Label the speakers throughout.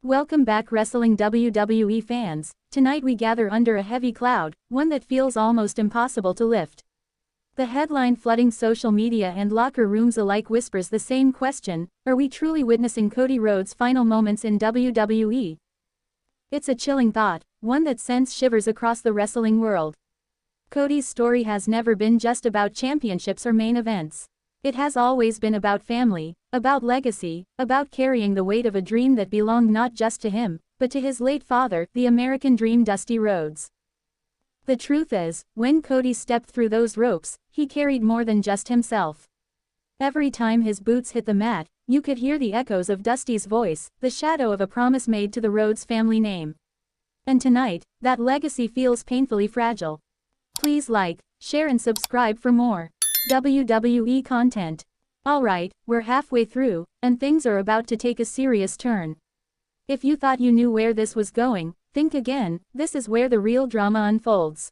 Speaker 1: Welcome back, wrestling WWE fans. Tonight we gather under a heavy cloud, one that feels almost impossible to lift. The headline flooding social media and locker rooms alike whispers the same question: are we truly witnessing Cody Rhodes' final moments in WWE? It's a chilling thought, one that sends shivers across the wrestling world. Cody's story has never been just about championships or main events. It has always been about family, about legacy, about carrying the weight of a dream that belonged not just to him, but to his late father, the American Dream, Dusty Rhodes. The truth is, when Cody stepped through those ropes, he carried more than just himself. Every time his boots hit the mat, you could hear the echoes of Dusty's voice, the shadow of a promise made to the Rhodes family name. And tonight, that legacy feels painfully fragile. Please like, share and subscribe for more WWE content. Alright, we're halfway through, and things are about to take a serious turn. If you thought you knew where this was going, think again. This is where the real drama unfolds.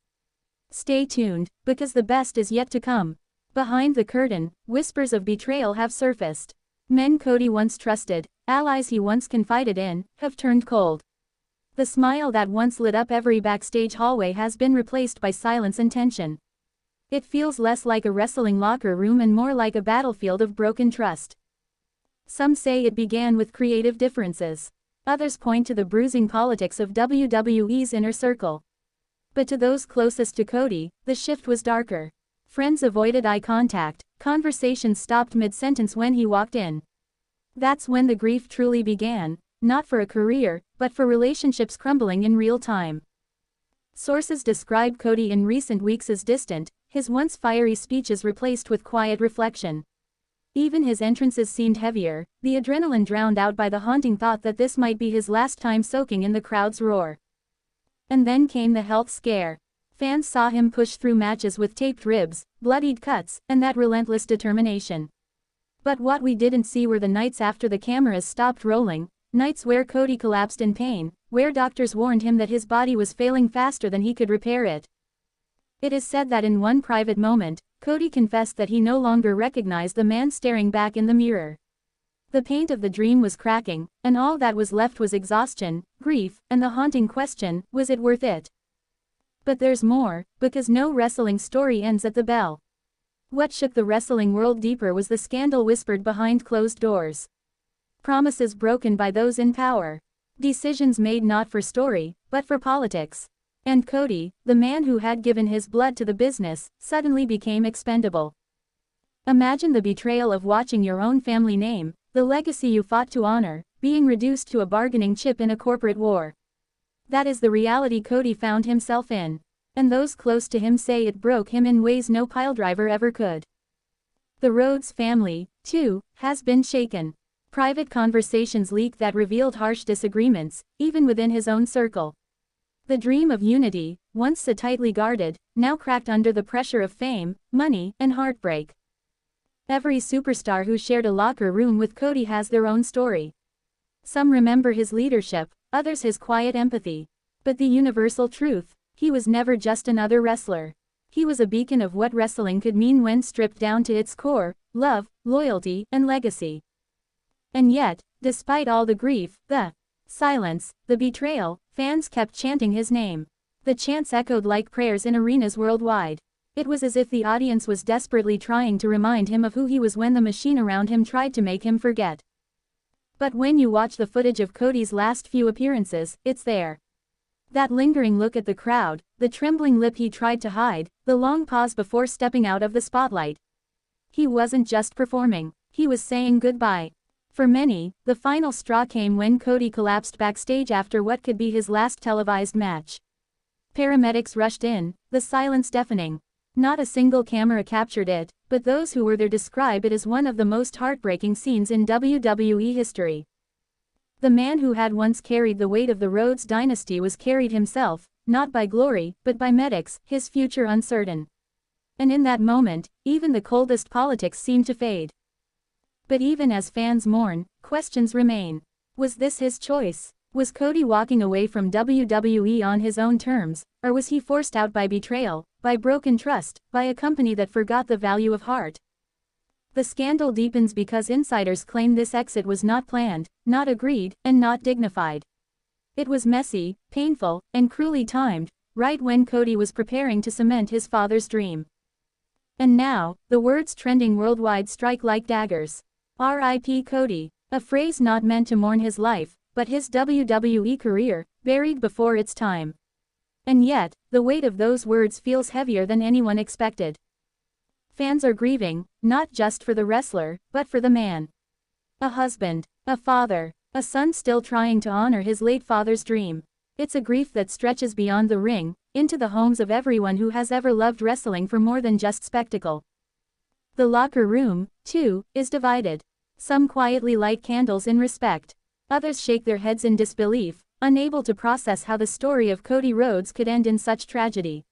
Speaker 1: Stay tuned, because the best is yet to come. Behind the curtain, whispers of betrayal have surfaced. Men Cody once trusted, allies he once confided in, have turned cold. The smile that once lit up every backstage hallway has been replaced by silence and tension. It feels less like a wrestling locker room and more like a battlefield of broken trust. Some say it began with creative differences. Others point to the bruising politics of WWE's inner circle. But to those closest to Cody, the shift was darker. Friends avoided eye contact, conversations stopped mid-sentence when he walked in. That's when the grief truly began, not for a career, but for relationships crumbling in real time. Sources describe Cody in recent weeks as distant, his once fiery speeches replaced with quiet reflection. Even his entrances seemed heavier, the adrenaline drowned out by the haunting thought that this might be his last time soaking in the crowd's roar. And then came the health scare. Fans saw him push through matches with taped ribs, bloodied cuts, and that relentless determination. But what we didn't see were the nights after the cameras stopped rolling, nights where Cody collapsed in pain, where doctors warned him that his body was failing faster than he could repair it. It is said that in one private moment, Cody confessed that he no longer recognized the man staring back in the mirror. The paint of the dream was cracking, and all that was left was exhaustion, grief, and the haunting question: was it worth it? But there's more, because no wrestling story ends at the bell. What shook the wrestling world deeper was the scandal whispered behind closed doors. Promises broken by those in power. Decisions made not for story, but for politics. And Cody, the man who had given his blood to the business, suddenly became expendable. Imagine the betrayal of watching your own family name, the legacy you fought to honor, being reduced to a bargaining chip in a corporate war. That is the reality Cody found himself in. And those close to him say it broke him in ways no piledriver ever could. The Rhodes family, too, has been shaken. Private conversations leaked that revealed harsh disagreements, even within his own circle. The dream of unity, once so tightly guarded, now cracked under the pressure of fame, money, and heartbreak. Every superstar who shared a locker room with Cody has their own story. Some remember his leadership, others his quiet empathy. But the universal truth: he was never just another wrestler. He was a beacon of what wrestling could mean when stripped down to its core: love, loyalty, and legacy. And yet, despite all the grief, the silence, the betrayal, fans kept chanting his name. The chants echoed like prayers in arenas worldwide. It was as if the audience was desperately trying to remind him of who he was when the machine around him tried to make him forget. But when you watch the footage of Cody's last few appearances, it's there. That lingering look at the crowd, the trembling lip he tried to hide, the long pause before stepping out of the spotlight. He wasn't just performing, he was saying goodbye. For many, the final straw came when Cody collapsed backstage after what could be his last televised match. Paramedics rushed in, the silence deafening. Not a single camera captured it, but those who were there describe it as one of the most heartbreaking scenes in WWE history. The man who had once carried the weight of the Rhodes dynasty was carried himself, not by glory, but by medics, his future uncertain. And in that moment, even the coldest politics seemed to fade. But even as fans mourn, questions remain. Was this his choice? Was Cody walking away from WWE on his own terms, or was he forced out by betrayal, by broken trust, by a company that forgot the value of heart? The scandal deepens because insiders claim this exit was not planned, not agreed, and not dignified. It was messy, painful, and cruelly timed, right when Cody was preparing to cement his father's dream. And now, the words trending worldwide strike like daggers. R.I.P. Cody, a phrase not meant to mourn his life, but his WWE career, buried before its time. And yet, the weight of those words feels heavier than anyone expected. Fans are grieving, not just for the wrestler, but for the man. A husband, a father, a son still trying to honor his late father's dream. It's a grief that stretches beyond the ring, into the homes of everyone who has ever loved wrestling for more than just spectacle. The locker room, too, is divided. Some quietly light candles in respect. Others shake their heads in disbelief, unable to process how the story of Cody Rhodes could end in such tragedy.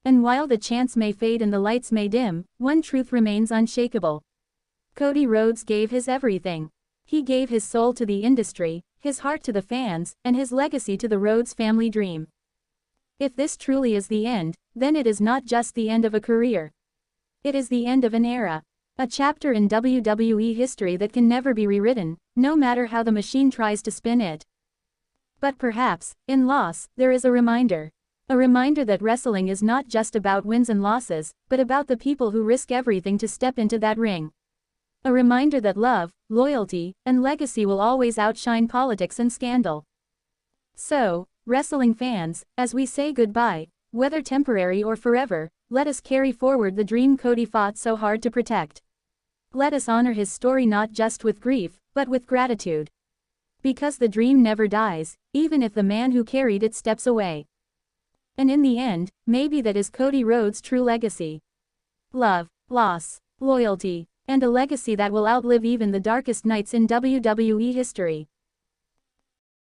Speaker 1: And while the chants may fade and the lights may dim, one truth remains unshakable. Cody Rhodes gave his everything. He gave his soul to the industry, his heart to the fans, and his legacy to the Rhodes family dream. If this truly is the end, then it is not just the end of a career. It is the end of an era. A chapter in WWE history that can never be rewritten, no matter how the machine tries to spin it. But perhaps, in loss, there is a reminder. A reminder that wrestling is not just about wins and losses, but about the people who risk everything to step into that ring. A reminder that love, loyalty, and legacy will always outshine politics and scandal. So, wrestling fans, as we say goodbye, whether temporary or forever, let us carry forward the dream Cody fought so hard to protect. Let us honor his story not just with grief, but with gratitude. Because the dream never dies, even if the man who carried it steps away. And in the end, maybe that is Cody Rhodes' true legacy. Love, loss, loyalty, and a legacy that will outlive even the darkest nights in WWE history.